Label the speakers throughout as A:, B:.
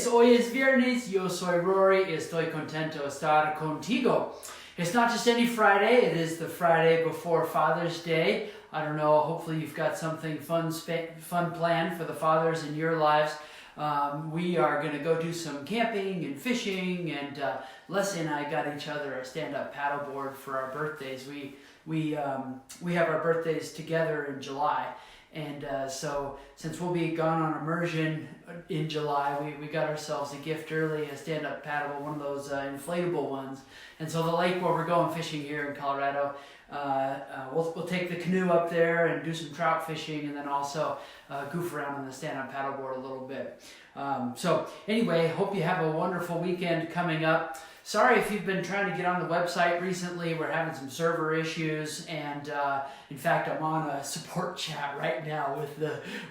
A: hoy es viernes, yo soy Rory, estoy contento de estar contigo. It's not just any Friday, it is the Friday before Father's Day. I don't know, hopefully you've got something fun planned for the fathers in your lives. We are going to go do some camping and fishing, and Leslie and I got each other a stand-up paddleboard for our birthdays. We have our birthdays together in July. And so since we'll be gone on immersion in July, we got ourselves a gift early, a stand-up paddle, one of those inflatable ones. And so the lake where we're going fishing here in Colorado, we'll take the canoe up there and do some trout fishing, and then also goof around on the stand-up paddleboard a little bit. So anyway, hope you have a wonderful weekend coming up. Sorry if you've been trying to get on the website recently. We're having some server issues, and in fact, I'm on a support chat right now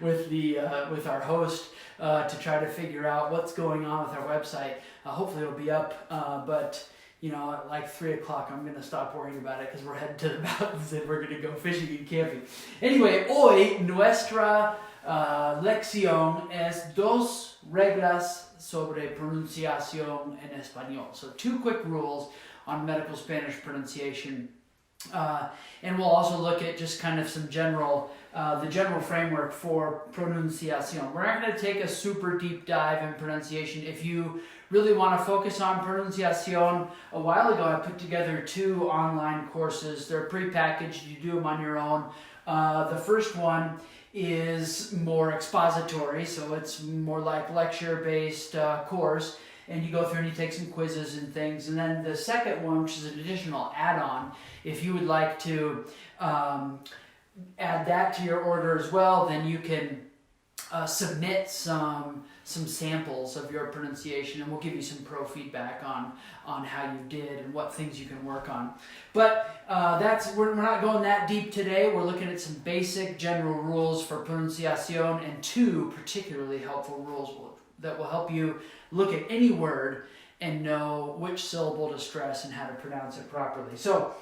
A: with our host to try to figure out what's going on with our website. Hopefully, it'll be up, but you know, at like 3 o'clock, I'm going to stop worrying about it because we're headed to the mountains and we're going to go fishing and camping. Anyway, hoy nuestra lección es dos reglas sobre pronunciación en español. So 2 quick rules on medical Spanish pronunciation. And we'll also look at just kind of some the general framework for pronunciación. We're not going to take a super deep dive in pronunciation. If you really want to focus on pronunciación, a while ago I put together 2 online courses. They're prepackaged. You do them on your own. The first one is more expository, so it's more like lecture-based course, and you go through and you take some quizzes and things. And then the second one, which is an additional add-on, if you would like to add that to your order as well, then you can submit some samples of your pronunciation, and we'll give you some pro feedback on how you did and what things you can work on. But we're not going that deep today. We're looking at some basic general rules for pronunciación and 2 particularly helpful rules that will help you look at any word and know which syllable to stress and how to pronounce it properly. So,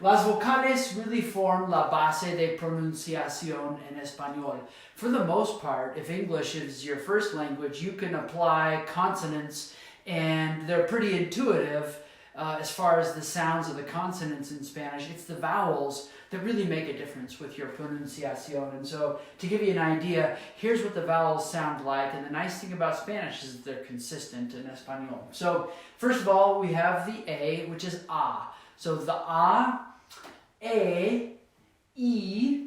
A: las vocales really form la base de pronunciación en español. For the most part, if English is your first language, you can apply consonants, and they're pretty intuitive as far as the sounds of the consonants in Spanish. It's the vowels that really make a difference with your pronunciación. And so, to give you an idea, here's what the vowels sound like. And the nice thing about Spanish is that they're consistent in español. So, first of all, we have the A, which is A. So the A, I,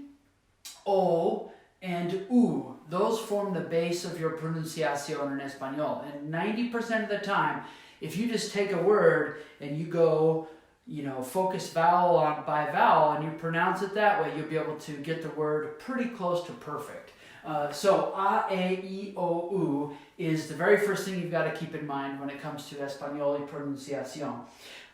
A: O, and U. Those form the base of your pronunciación in español. And 90% of the time, if you just take a word and you go, focus vowel by vowel and you pronounce it that way, you'll be able to get the word pretty close to perfect. So A, I, O, U is the very first thing you've got to keep in mind when it comes to español y pronunciación.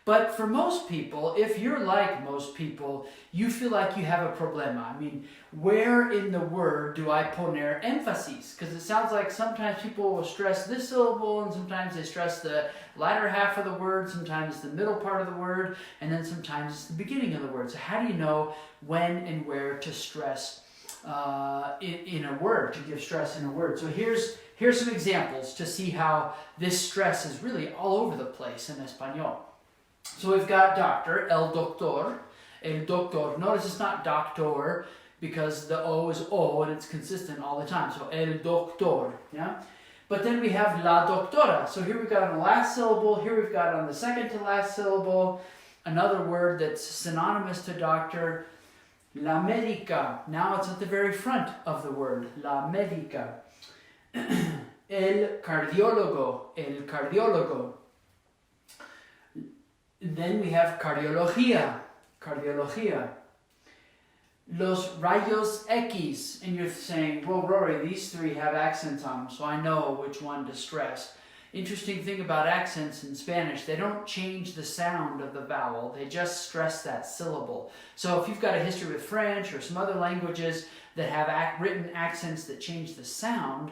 A: But for most people, if you're like most people, you feel like you have a problema. I mean, where in the word do I poner énfasis? Because it sounds like sometimes people will stress this syllable, and sometimes they stress the latter half of the word, sometimes the middle part of the word, and then sometimes it's the beginning of the word. So how do you know when and where to stress in a word, to give stress in a word? So here's some examples to see how this stress is really all over the place in español. So we've got doctor, el doctor. Notice it's not doctor because the O is O and it's consistent all the time. So el doctor, yeah? But then we have la doctora. So here we've got on the last syllable, here we've got on the second to last syllable, another word that's synonymous to doctor, la médica. Now it's at the very front of the word, la médica. El cardiólogo. Then we have cardiología. Los rayos X. And you're saying, well, Rory, these 3 have accents on them, so I know which one to stress. Interesting thing about accents in Spanish, they don't change the sound of the vowel, they just stress that syllable. So if you've got a history with French or some other languages that have written accents that change the sound,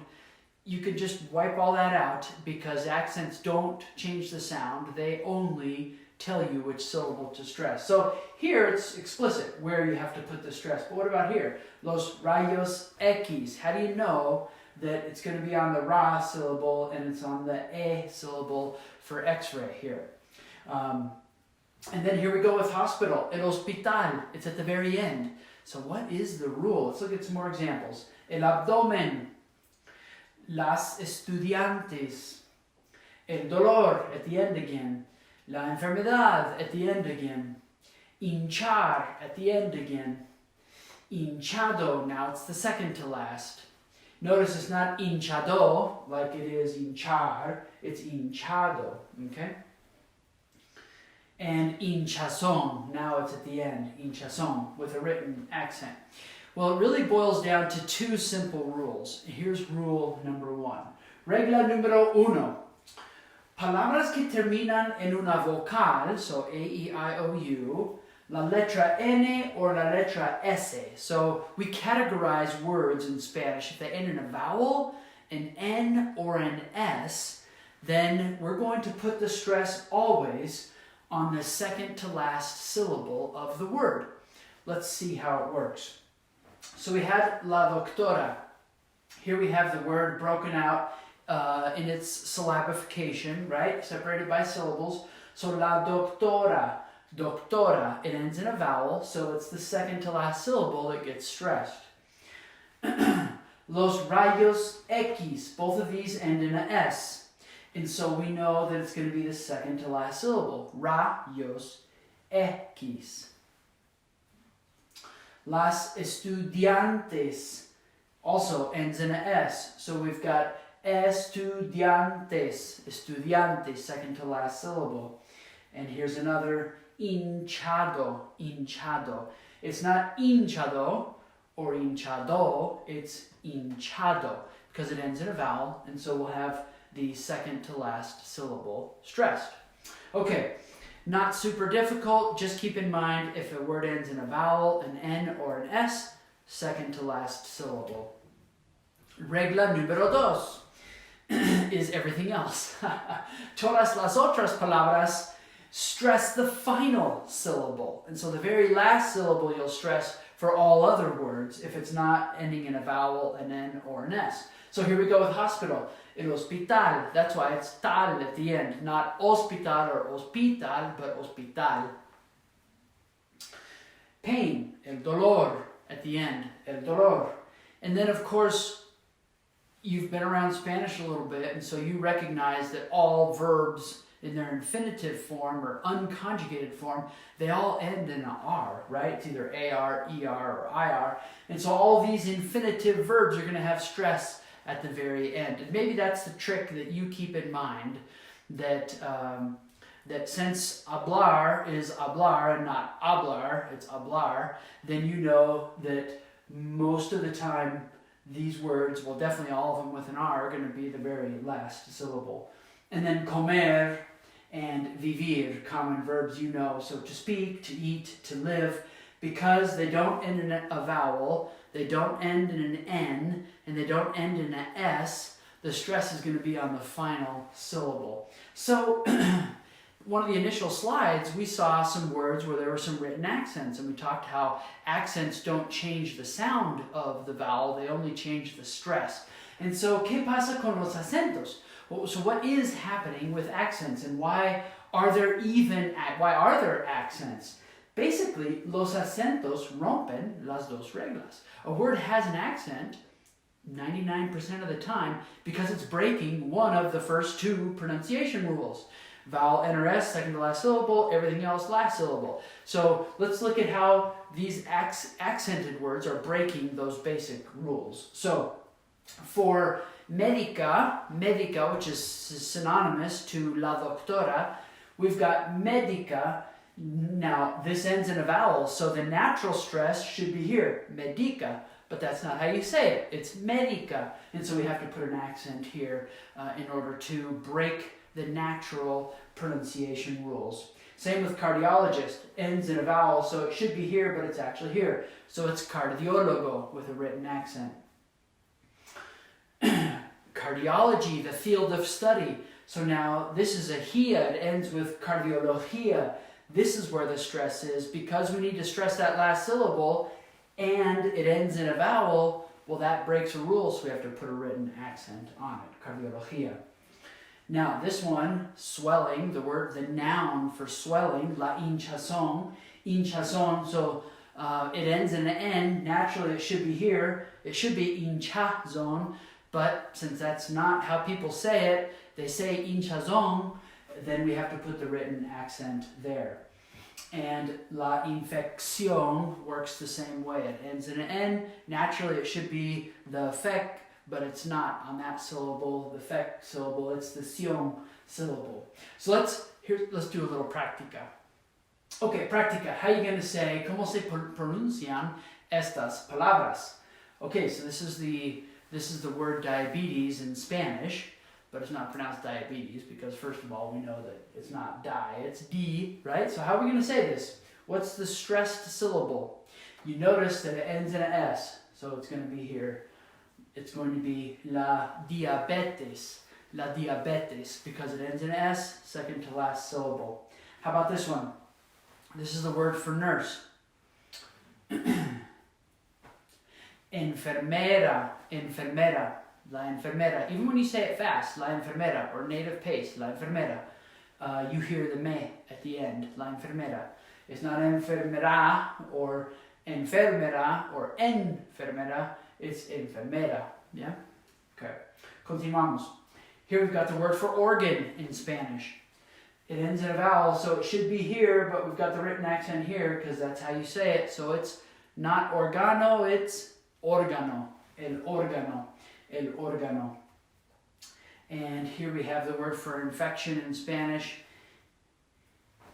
A: you could just wipe all that out because accents don't change the sound, they only tell you which syllable to stress. So here it's explicit where you have to put the stress. But what about here? Los rayos X. How do you know that it's going to be on the ra syllable and it's on the e syllable for x-ray here. And then here we go with hospital. El hospital, it's at the very end. So what is the rule? Let's look at some more examples. El abdomen, las estudiantes, el dolor at the end again, la enfermedad at the end again, hinchar at the end again, hinchado, now it's the second to last. Notice it's not hinchado like it is hinchar, it's hinchado, okay? And hinchazón, now it's at the end, hinchazón, with a written accent. Well, it really boils down to two simple rules. Here's rule number one. Regla número uno. Palabras que terminan en una vocal, so A, E, I, O, U, la letra N or la letra S. So we categorize words in Spanish. If they end in a vowel, an N, or an S, then we're going to put the stress always on the second to last syllable of the word. Let's see how it works. So we had la doctora. Here we have the word broken out in its syllabification, right? Separated by syllables. So la doctora, doctora, it ends in a vowel, so it's the second to last syllable that gets stressed. Los rayos X, both of these end in a S. And so we know that it's going to be the second to last syllable. Rayos X. Las estudiantes also ends in a S. So we've got estudiantes, estudiantes, second to last syllable. And here's another hinchado, hinchado. It's not hinchado or hinchado, it's hinchado because it ends in a vowel, and so we'll have the second to last syllable stressed. Okay, not super difficult, just keep in mind if a word ends in a vowel, an N or an S, second to last syllable. Regla número dos is everything else. Todas las otras palabras stress the final syllable. And so the very last syllable you'll stress for all other words if it's not ending in a vowel, an N, or an S. So here we go with hospital. El hospital, that's why it's tal at the end, not hospital or hospital, but hospital. Pain, el dolor at the end, el dolor. And then of course, you've been around Spanish a little bit, and so you recognize that all verbs in their infinitive form or unconjugated form, they all end in an R, right? It's either AR, ER, or IR. And so all these infinitive verbs are going to have stress at the very end. And maybe that's the trick that you keep in mind, that that since hablar is hablar and not hablar, it's hablar, then you know that most of the time these words, well, definitely all of them with an R, are going to be the very last syllable. And then comer and vivir, common verbs you know. So to speak, to eat, to live, because they don't end in a vowel, they don't end in an N, and they don't end in an S, the stress is going to be on the final syllable. So one of the initial slides, we saw some words where there were some written accents, and we talked how accents don't change the sound of the vowel, they only change the stress. And so, ¿qué pasa con los acentos? So what is happening with accents, and why are there accents? Basically, los acentos rompen las dos reglas. A word has an accent 99% of the time because it's breaking one of the first two pronunciation rules. Vowel N or S, second to last syllable, everything else last syllable. So let's look at how these accented words are breaking those basic rules. So for medica, which is synonymous to la doctora, we've got medica. Now, this ends in a vowel, so the natural stress should be here, medica, but that's not how you say it. It's medica, and so we have to put an accent here in order to break the natural pronunciation rules. Same with cardiologist, ends in a vowel, so it should be here, but it's actually here. So it's cardiólogo with a written accent. Cardiology, the field of study. So now this is a hia, it ends with cardiología. This is where the stress is. Because we need to stress that last syllable and it ends in a vowel, well, that breaks a rule, so we have to put a written accent on it. Cardiología. Now, this one, swelling, the noun for swelling, la hinchazón. Hinchazón, so it ends in an N. Naturally, it should be here. It should be hinchazón, but since that's not how people say it, they say hinchazón, then we have to put the written accent there. And la infección works the same way. It ends in an N. Naturally, it should be the fec, but it's not on that syllable, the fec syllable. It's the ción syllable. So let's do a little práctica. Okay, práctica. How are you going to say, ¿cómo se pronuncian estas palabras? Okay, so this is the word diabetes in Spanish. But it's not pronounced diabetes because, first of all, we know that it's not di, it's di, right? So how are we going to say this? What's the stressed syllable? You notice that it ends in an S, so it's going to be here. It's going to be la diabetes, because it ends in an S, second to last syllable. How about this one? This is the word for nurse. Enfermera, enfermera. La enfermera. Even when you say it fast, la enfermera, or native pace, la enfermera, you hear the me at the end, la enfermera. It's not enfermera or enfermera or enfermera, it's enfermera. Yeah? Okay. Continuamos. Here we've got the word for organ in Spanish. It ends in a vowel, so it should be here, but we've got the written accent here because that's how you say it. So it's not organo, it's órgano, el órgano. El órgano. And here we have the word for infection in Spanish.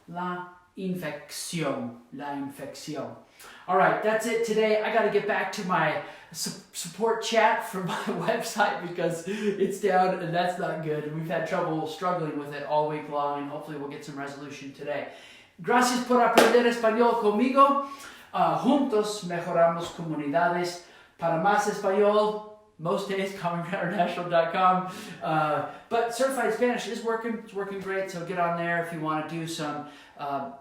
A: La infección. La infección. All right, that's it today. I got to get back to my support chat for my website because it's down and that's not good. And we've had trouble struggling with it all week long, and hopefully we'll get some resolution today. Gracias por aprender español conmigo. Juntos mejoramos comunidades. Para más español, most days, commongroundinternational.com. But Certified Spanish is working. It's working great, so get on there if you want to do some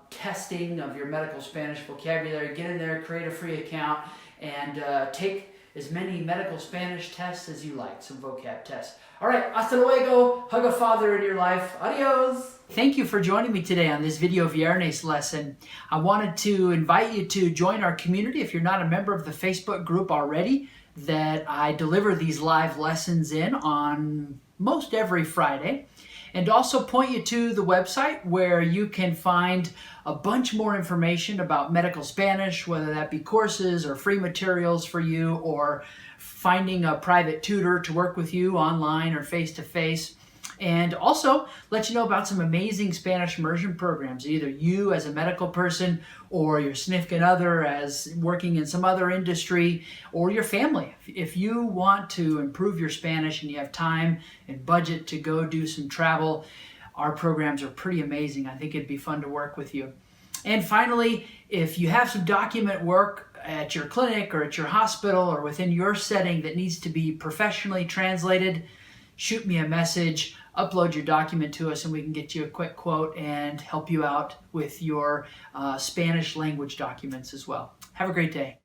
A: testing of your medical Spanish vocabulary. Get in there, create a free account, and take as many medical Spanish tests as you like, some vocab tests. All right, hasta luego. Hug a father in your life. Adios. Thank you for joining me today on this Video Viernes lesson. I wanted to invite you to join our community if you're not a member of the Facebook group already, that I deliver these live lessons in on most every Friday. And also point you to the website where you can find a bunch more information about medical Spanish, whether that be courses or free materials for you, or finding a private tutor to work with you online or face-to-face. And also let you know about some amazing Spanish immersion programs, either you as a medical person or your significant other as working in some other industry, or your family. If you want to improve your Spanish and you have time and budget to go do some travel, our programs are pretty amazing. I think it'd be fun to work with you. And finally, if you have some document work at your clinic or at your hospital or within your setting that needs to be professionally translated, shoot me a message, upload your document to us, and we can get you a quick quote and help you out with your Spanish language documents as well. Have a great day.